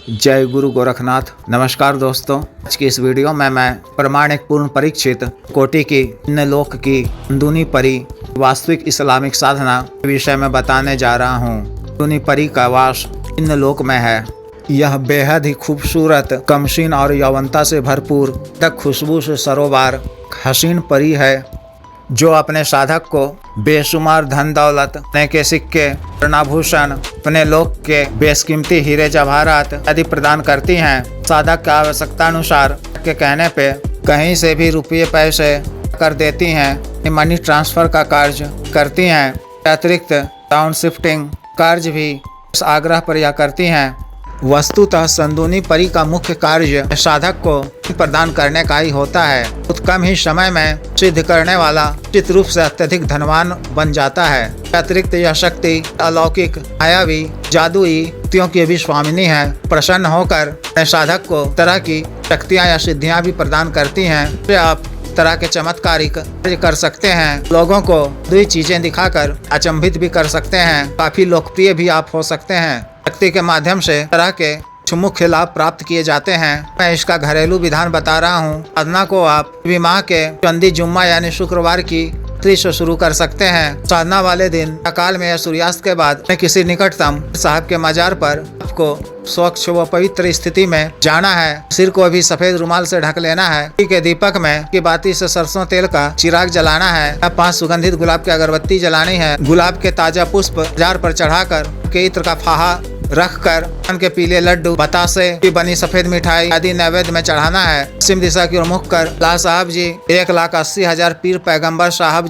जय गुरु गोरखनाथ। नमस्कार दोस्तों, आज की इस वीडियो में मैं प्रमाणिक पूर्ण परीक्षित कोटि की इन लोक की अंदरूनी परी वास्तविक इस्लामिक साधना के विषय में बताने जा रहा हूँ। अंदरूनी परी का वास इन लोक में है। यह बेहद ही खूबसूरत, कमसीन और यौवनता से भरपूर तक खुशबू से सरोबार हसीन परी है, जो अपने साधक को बेशुमार धन दौलत, सोने के सिक्के, आभूषण, अपने लोक के बेशकीमती हीरे जवाहरात आदि प्रदान करती हैं। साधक की आवश्यकता अनुसार के कहने पे कहीं से भी रुपये पैसे कर देती हैं। मनी ट्रांसफर का कार्य करती हैं। अतिरिक्त टाउन शिफ्टिंग कार्य भी उस आग्रह पर यह करती हैं। वस्तुतः संदूनी परी का मुख्य कार्य साधक को प्रदान करने का ही होता है। बहुत कम ही समय में सिद्ध करने वाला निश्चित रूप से अत्यधिक धनवान बन जाता है। अतिरिक्त यह शक्ति अलौकिक, मायावी, जादुई शक्तियों की भी स्वामिनी है। प्रसन्न होकर साधक को तरह की शक्तियाँ या सिद्धियाँ भी प्रदान करती हैं। आप तरह के चमत्कारिक कार्य कर सकते हैं। लोगों को दो चीजें दिखाकर अचंभित भी कर सकते हैं। काफी लोकप्रिय भी आप हो सकते हैं। शक्ति के माध्यम से तरह के मुख्य लाभ प्राप्त किए जाते हैं। मैं इसका घरेलू विधान बता रहा हूँ। साधना को आप माह के चंदी जुम्मा यानी शुक्रवार की से शुरू कर सकते हैं। साधना वाले दिन काल में या सूर्यास्त के बाद किसी निकटतम साहब के मजार पर आपको स्वच्छ व पवित्र स्थिति में जाना है। सिर को भी सफेद रुमाल से ढक लेना है। के दीपक में की बाती से सरसों तेल का चिराग जलाना है। 5 सुगंधित गुलाब की अगरबत्ती जलानी है। गुलाब के ताजा पुष्प जार पर चढ़ाकर के इत्र का फाहा रखकर के पीले लड्डू, बतासे की बनी सफेद मिठाई आदि नैवेद्य में चढ़ाना है। पश्चिम दिशा की ओर मुख कर ला साहब जी 1,80,000 पीर पैगंबर साहब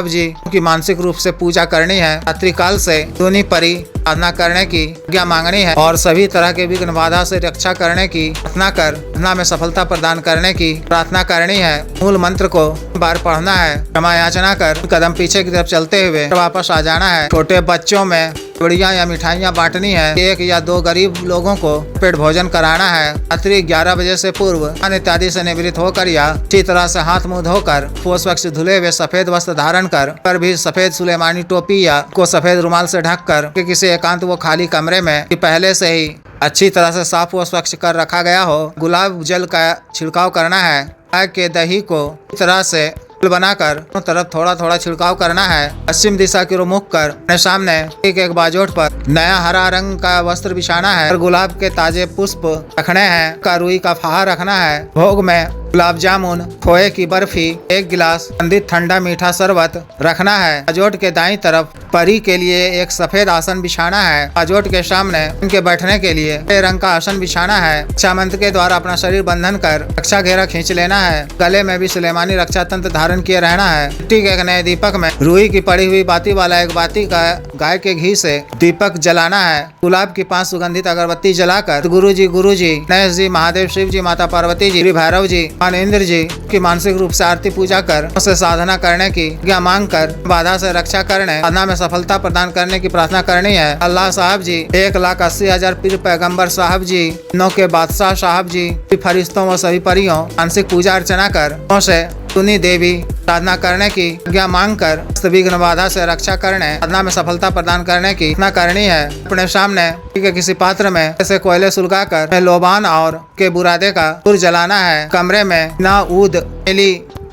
जी की मानसिक रूप से पूजा करनी है। रात्रि काल से दूनी परी साधना करने की आज्ञा मांगनी है और सभी तरह के विघ्न बाधा से रक्षा करने की प्रार्थना कर साधना में सफलता प्रदान करने की प्रार्थना करनी है। मूल मंत्र को बार पढ़ना है। क्षमा याचना कर कदम पीछे की तरफ चलते हुए वापस आ जाना है। छोटे बच्चों में बढ़िया या मिठाइयाँ बांटनी है। 1 या 2 गरीब लोगों को पेट भोजन कराना है। रात्रि 11 बजे से पूर्व अन्न इत्यादि से निवृत्त होकर या अच्छी तरह से हाथ मुंह धोकर स्वच्छ धुले हुए सफेद वस्त्र धारण कर भी सफेद सुलेमानी टोपी या को सफेद रुमाल से ढक कर किसी एकांत व खाली कमरे में पहले से ही अच्छी तरह से साफ व स्वच्छ कर रखा गया हो। गुलाब जल का छिड़काव करना है। गाय के दही को इस तरह से बनाकर तरफ थोड़ा थोड़ा छिड़काव करना है। पश्चिम दिशा की ओर मुख कर अपने सामने एक बाजोट पर नया हरा रंग का वस्त्र बिछाना है और गुलाब के ताजे पुष्प रखने हैं। का रुई का फाहा रखना है। भोग में गुलाब जामुन, खोए की बर्फी, 1 गिलास सुगंधित ठंडा मीठा शरबत रखना है। बाजोट के दाईं तरफ परी के लिए एक सफेद आसन बिछाना है। बाजोट के सामने उनके बैठने के लिए हरे रंग का आसन बिछाना है। रक्षा मंत्र के द्वारा अपना शरीर बंधन कर रक्षा घेरा खींच लेना है। गले में भी सुलेमानी रक्षा तंत्र धारण किए रहना है। मिट्टी के एक नए दीपक में रुई की पड़ी हुई बाती वाला एक बाती का गाय के घी से दीपक जलाना है। गुलाब की 5 सुगंधित अगरबत्ती जलाकर गुरु जी, गणेश जी, महादेव, शिव जी, माता पार्वती जी, भैरव जी, इंद्र जी की मानसिक रूप से आरती पूजा कर उसे साधना करने की आज्ञा मांग कर बाधा से रक्षा करने, साधना में सफलता प्रदान करने की प्रार्थना करनी है। अल्लाह साहब जी, 1,80,000 पीर पैगंबर साहब जी, नौ के बादशाह साहब जी, फरिश्तों व सभी परियों मानसिक पूजा अर्चना कर उसे सुनी देवी साधना करने की आज्ञा मांग कर विघ्न बाधा से रक्षा करने, साधना में सफलता प्रदान करने की प्रार्थना करनी है। अपने सामने किसी पात्र में ऐसे कोयले सुलगाकर लोबान और के बुरादे का सुर जलाना है। कमरे में ना ऊद मिली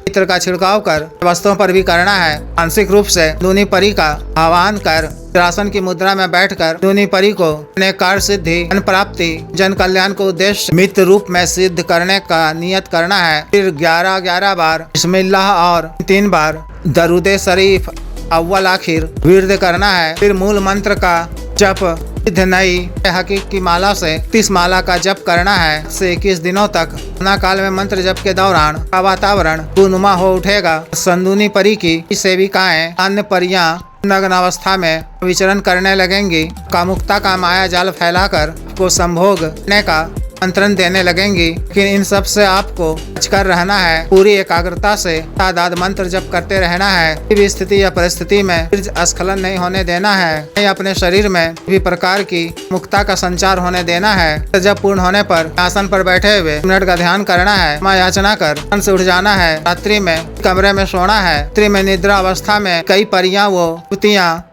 इत्र का छिड़काव कर वस्तुओं पर भी करना है। मानसिक रूप से दूनी परी का आह्वान कर आसन की मुद्रा में बैठकर दूनी परी को अपने कार्य सिद्धि, जन प्राप्ति, जन कल्याण को उद्देश्य मित्र रूप में सिद्ध करने का नियत करना है। फिर 11 बार बिस्मिल्लाह और 3 बार दरूदे शरीफ अव्वल आखिर विर्द करना है। फिर मूल मंत्र का जप सिद्ध नई हकीक की माला से 30 माला का जप करना है। से 21 दिनों तक काल में मंत्र जप के दौरान का वातावरण खुशनुमा हो उठेगा। संदूनी परी की सेविकाएं अन्य परियां नग्न अवस्था में विचरण करने लगेंगी। कामुकता का माया जाल फैलाकर को संभोग करने का मंत्रण देने लगेंगी। लेकिन इन सब से आपको बचकर रहना है। पूरी एकाग्रता से तादाद मंत्र जप करते रहना है। किसी भी स्थिति या परिस्थिति में स्खलन नहीं होने देना है। नहीं अपने शरीर में किसी प्रकार की मुक्ता का संचार होने देना है। जब पूर्ण होने पर आसन पर बैठे हुए मिनट का ध्यान करना है। मां याचना कर से उठ जाना है। रात्रि में कमरे में सोना है। रात्रि में निद्रा अवस्था में कई परियां वो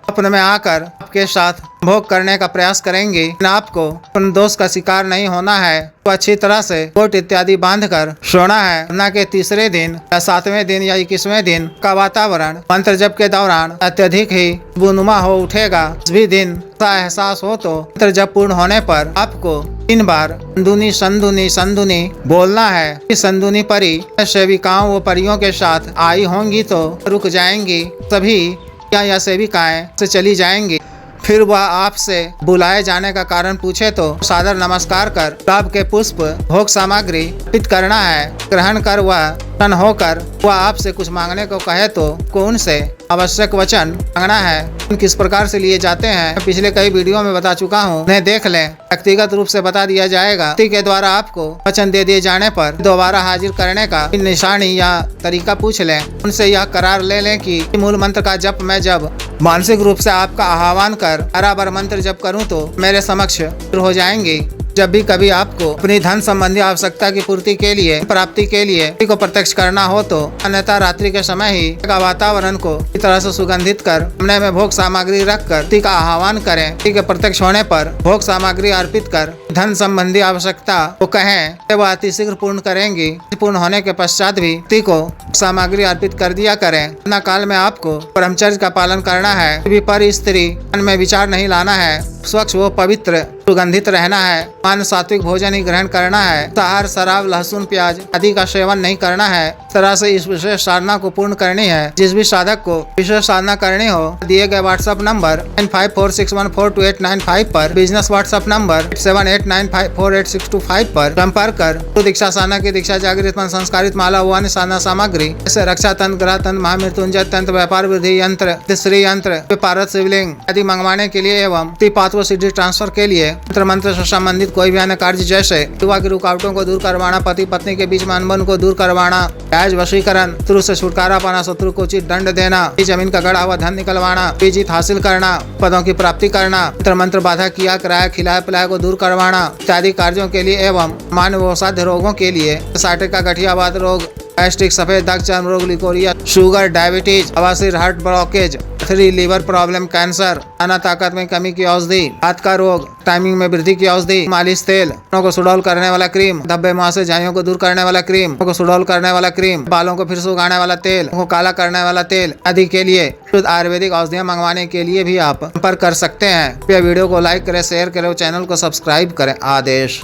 अपने में आकर आपके साथ भोग करने का प्रयास करेंगी। आपको उन दोष का शिकार नहीं होना है तो अच्छी तरह से कोट इत्यादि बांधकर सोना है। न के तीसरे दिन या 7वें दिन या 21वें दिन का वातावरण मंत्र जप के दौरान अत्यधिक ही बुनुमा हो उठेगा। इस भी दिन ऐसा एहसास हो तो मंत्र जप पूर्ण होने पर आपको 3 बार संदुनी संदुनी संदुनी बोलना है। इस संदुनी परी सेविकाओं व परियों के साथ आई होंगी तो रुक जाएंगी, सभी या सेविकाएं से चली जाएंगी। फिर वह आपसे बुलाए जाने का कारण पूछे तो सादर नमस्कार कर गुलाब के पुष्प भोग सामग्री अर्पित करना है। ग्रहण कर वह प्रसन्न होकर वह आपसे कुछ मांगने को कहे तो उनसे आवश्यक वचन मांगना है। किस प्रकार से लिए जाते हैं पिछले कई वीडियो में बता चुका हूँ, उन्हें देख लें। व्यक्तिगत रूप से बता दिया जाएगा। व्यक्ति के द्वारा आपको वचन दे दिए जाने पर दोबारा हाजिर करने का निशानी या तरीका पूछ लें। उनसे यह करार ले लें कि मूल मंत्र का जप मैं जब मानसिक रूप से आपका आह्वान कर बराबर मंत्र जप करूं तो मेरे समक्ष हो जाएंगे। जब भी कभी आपको अपनी धन संबंधी आवश्यकता की पूर्ति के लिए प्राप्ति के लिए को प्रत्यक्ष करना हो तो अन्यथा रात्रि के समय ही वातावरण को इस तरह से सुगंधित कर सामने में भोग सामग्री रख कर का आह्वान करें। के प्रत्यक्ष होने पर भोग सामग्री अर्पित कर धन संबंधी आवश्यकता को कहें, वह अतिशीघ्र पूर्ण करेंगी। पूर्ण होने के पश्चात भी को सामग्री अर्पित कर दिया करें। अपना काल में आपको ब्रह्मचर्य का पालन करना है। पर स्त्री मन में विचार नहीं लाना है। स्वच्छ व पवित्र सुगंधित रहना है। मान सात्विक भोजन ही ग्रहण करना है। शाकाहार शराब लहसुन प्याज आदि का सेवन नहीं करना है। तरह से इस विशेष साधना को पूर्ण करनी है। जिस भी साधक को विशेष साधना करनी हो दिए गए व्हाट्सएप नंबर 9546142895 पर, बिजनेस व्हाट्सएप नंबर 78954862 पर संपर्क कर तो दीक्षा साधना की दीक्षा जागृत मन संस्कारित माला व अन्य साधना सामग्री जैसे रक्षा तंत्र ग्रह तंत्र महामृत्युंजय तंत्र व्यापार वृद्धि यंत्र श्री यंत्र पारद शिवलिंग आदि मंगवाने के लिए एवं पात्व सिद्धि ट्रांसफर के लिए मंत्र से संबंधित कोई भी अन्य कार्य जैसे युवा की रुकावटों को दूर करवाना, पति पत्नी के बीच में अनबन को दूर करवाना, राज वशीकरण, शत्रु से छुटकारा पाना, शत्रु को उचित दंड देना, जमीन का गड़ा हुआ धन निकलवाना, जीत हासिल करना, पदों की प्राप्ति करना, मंत्र बाधा किया कराया खिलाया पिलाया को दूर करवाना इत्यादि कार्यों के लिए एवं मानव साध्य रोगों के लिए साइटिका गठियावाद रोग, गैस्ट्रिक सफेद दाग चर्म रोग, लिकोरिया, शुगर, डायबिटीज, बवासीर, heart blockage, liver problem, cancer, खाना ताकत में कमी की औषधि, हाथ का रोग, टाइमिंग में वृद्धि की औषधि, मालिश तेल, को सुडौल करने वाला क्रीम, धब्बे मुहासे झाइयों को दूर करने वाला क्रीम, को सुडौल करने वाला क्रीम, बालों को फिर से उगाने वाला तेल, को काला करने वाला तेल आदि के लिए शुद्ध आयुर्वेदिक औषधियाँ मंगवाने के लिए भी आप संपर्क कर सकते हैं। वीडियो को लाइक करें, शेयर करें, चैनल को सब्सक्राइब करें। आदेश।